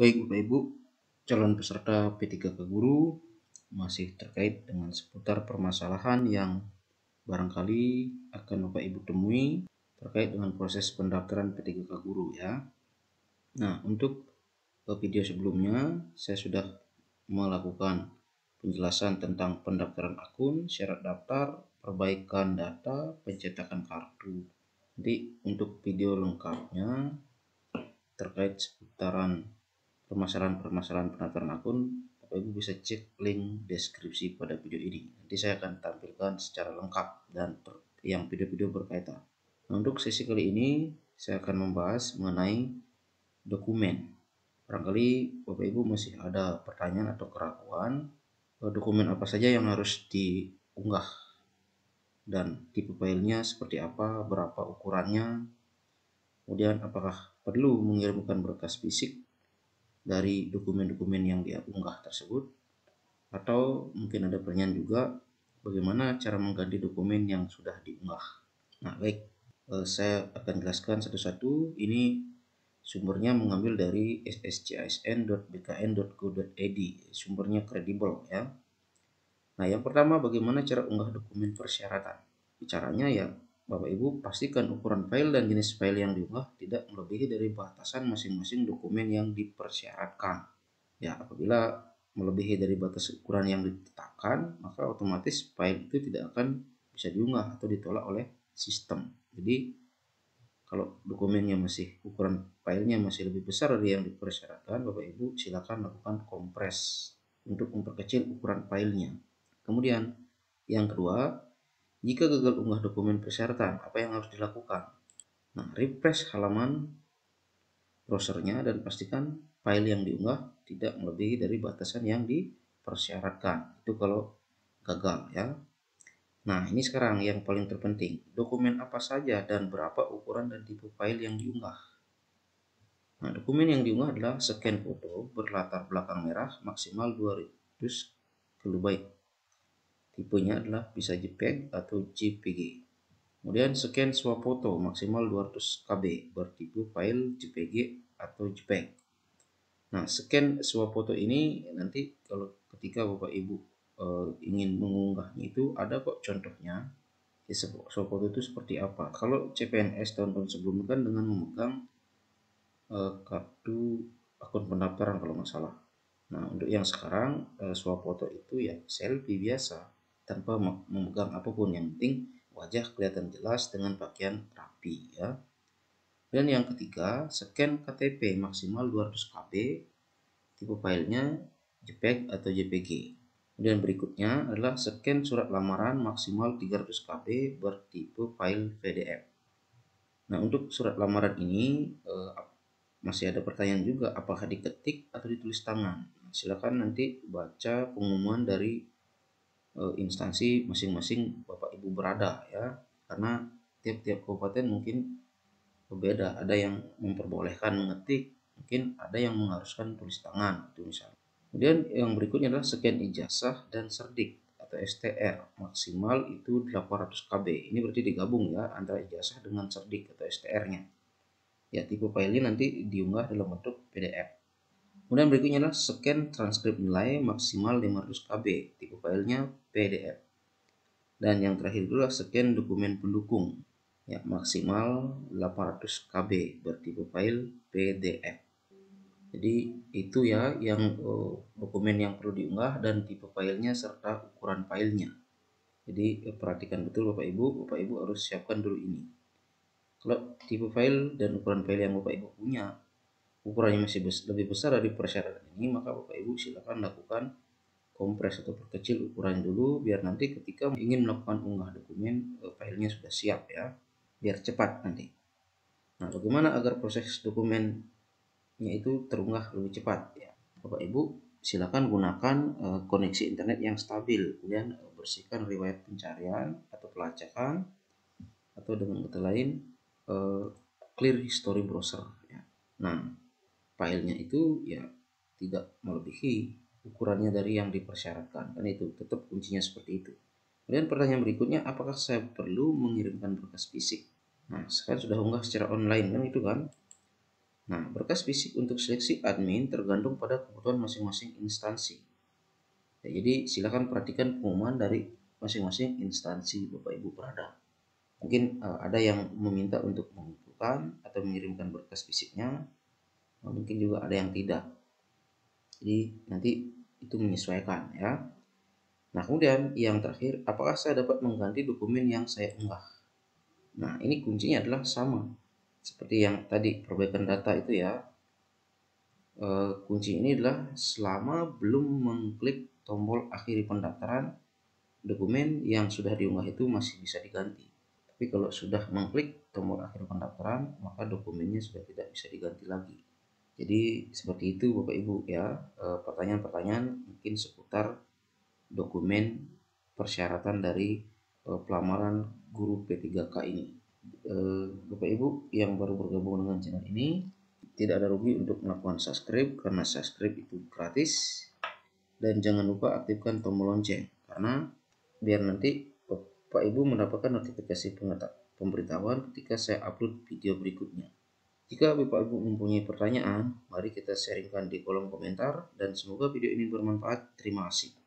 Baik Bapak Ibu, calon peserta P3K Guru masih terkait dengan seputar permasalahan yang barangkali akan Bapak Ibu temui terkait dengan proses pendaftaran P3K Guru ya. Nah, untuk video sebelumnya saya sudah melakukan penjelasan tentang pendaftaran akun, syarat daftar, perbaikan data, pencetakan kartu. Jadi untuk video lengkapnya terkait seputaran permasalahan-permasalahan pendaftaran akun, Bapak Ibu bisa cek link deskripsi pada video ini. Nanti saya akan tampilkan secara lengkap dan yang video-video berkaitan. Nah, untuk sesi kali ini saya akan membahas mengenai dokumen. Barangkali Bapak Ibu masih ada pertanyaan atau keraguan dokumen apa saja yang harus diunggah dan tipe filenya seperti apa, berapa ukurannya, kemudian apakah perlu mengirimkan berkas fisik dari dokumen-dokumen yang dia unggah tersebut, atau mungkin ada pertanyaan juga bagaimana cara mengganti dokumen yang sudah diunggah. Nah baik, saya akan jelaskan satu-satu. Ini sumbernya mengambil dari sscisn.bkn.go.id, sumbernya kredibel ya. Nah yang pertama, bagaimana cara unggah dokumen persyaratan. Caranya ya Bapak Ibu pastikan ukuran file dan jenis file yang diunggah tidak melebihi dari batasan masing-masing dokumen yang dipersyaratkan. Ya, apabila melebihi dari batas ukuran yang ditetapkan, maka otomatis file itu tidak akan bisa diunggah atau ditolak oleh sistem. Jadi kalau dokumennya ukuran filenya masih lebih besar dari yang dipersyaratkan, Bapak Ibu silakan lakukan kompres untuk memperkecil ukuran filenya. Kemudian yang kedua, jika gagal unggah dokumen persyaratan, apa yang harus dilakukan? Nah, refresh halaman browsernya dan pastikan file yang diunggah tidak melebihi dari batasan yang dipersyaratkan. Itu kalau gagal ya. Nah, ini sekarang yang paling terpenting. Dokumen apa saja dan berapa ukuran dan tipe file yang diunggah. Nah, dokumen yang diunggah adalah scan foto berlatar belakang merah maksimal 200 KB. Tipenya adalah bisa JPEG atau JPG. Kemudian scan swap foto maksimal 200 KB bertipe file JPG atau JPEG. Nah, scan swap foto ini nanti kalau ketika Bapak Ibu ingin mengunggahnya itu ada kok contohnya. Swap foto itu seperti apa? Kalau CPNS tahun-tahun sebelumnya kan dengan memegang kartu akun pendaftaran kalau nggak salah. Nah, untuk yang sekarang swap foto itu ya selfie biasa tanpa memegang apapun, yang penting wajah kelihatan jelas dengan pakaian rapi ya. Dan yang ketiga, scan KTP maksimal 200 KB, tipe filenya JPEG atau JPG. Kemudian berikutnya adalah scan surat lamaran maksimal 300 KB bertipe file PDF. Nah, untuk surat lamaran ini masih ada pertanyaan juga, apakah diketik atau ditulis tangan. Silakan nanti baca pengumuman dari instansi masing-masing Bapak Ibu berada ya, karena tiap-tiap kabupaten mungkin berbeda. Ada yang memperbolehkan mengetik, mungkin ada yang mengharuskan tulis tangan itu misalnya. Kemudian yang berikutnya adalah scan ijazah dan serdik atau STR, maksimal itu 800 KB. Ini berarti digabung ya antara ijazah dengan serdik atau STR-nya. Ya, tipe filenya nanti diunggah dalam bentuk PDF. Kemudian berikutnya adalah scan transkrip nilai maksimal 500 KB, tipe filenya PDF. Dan yang terakhir adalah scan dokumen pendukung, ya maksimal 800 KB bertipe file PDF. Jadi itu ya yang dokumen yang perlu diunggah dan tipe filenya serta ukuran filenya. Jadi perhatikan betul Bapak Ibu harus siapkan dulu ini. Kalau tipe file dan ukuran file yang Bapak Ibu punya ukurannya masih lebih besar dari persyaratan ini, maka Bapak Ibu silakan lakukan kompres atau perkecil ukuran dulu, biar nanti ketika ingin melakukan unggah dokumen filenya sudah siap ya, biar cepat nanti. Nah, bagaimana agar proses dokumennya itu terunggah lebih cepat ya, Bapak Ibu silakan gunakan koneksi internet yang stabil, kemudian bersihkan riwayat pencarian atau pelacakan, atau dengan kata lain clear history browser ya. Nah, filenya itu ya tidak melebihi ukurannya dari yang dipersyaratkan, dan itu tetap kuncinya seperti itu. Kemudian pertanyaan berikutnya, apakah saya perlu mengirimkan berkas fisik? Nah, sekarang sudah unggah secara online kan itu kan. Nah, berkas fisik untuk seleksi admin tergantung pada kebutuhan masing-masing instansi. Ya, jadi silakan perhatikan pengumuman dari masing-masing instansi Bapak Ibu Prada. Mungkin ada yang meminta untuk mengumpulkan atau mengirimkan berkas fisiknya, mungkin juga ada yang tidak. Jadi nanti itu menyesuaikan ya. Nah, kemudian yang terakhir, apakah saya dapat mengganti dokumen yang saya unggah? Nah, ini kuncinya adalah sama seperti yang tadi perbaikan data itu ya. Kunci ini adalah selama belum mengklik tombol akhiri pendaftaran, dokumen yang sudah diunggah itu masih bisa diganti. Tapi kalau sudah mengklik tombol akhir pendaftaran, maka dokumennya sudah tidak bisa diganti lagi. Jadi seperti itu Bapak Ibu ya, pertanyaan-pertanyaan mungkin seputar dokumen persyaratan dari pelamaran guru P3K ini. Bapak Ibu yang baru bergabung dengan channel ini, tidak ada rugi untuk melakukan subscribe karena subscribe itu gratis, dan jangan lupa aktifkan tombol lonceng karena biar nanti Bapak Ibu mendapatkan notifikasi pemberitahuan ketika saya upload video berikutnya. Jika Bapak Ibu mempunyai pertanyaan, mari kita sharingkan di kolom komentar dan semoga video ini bermanfaat. Terima kasih.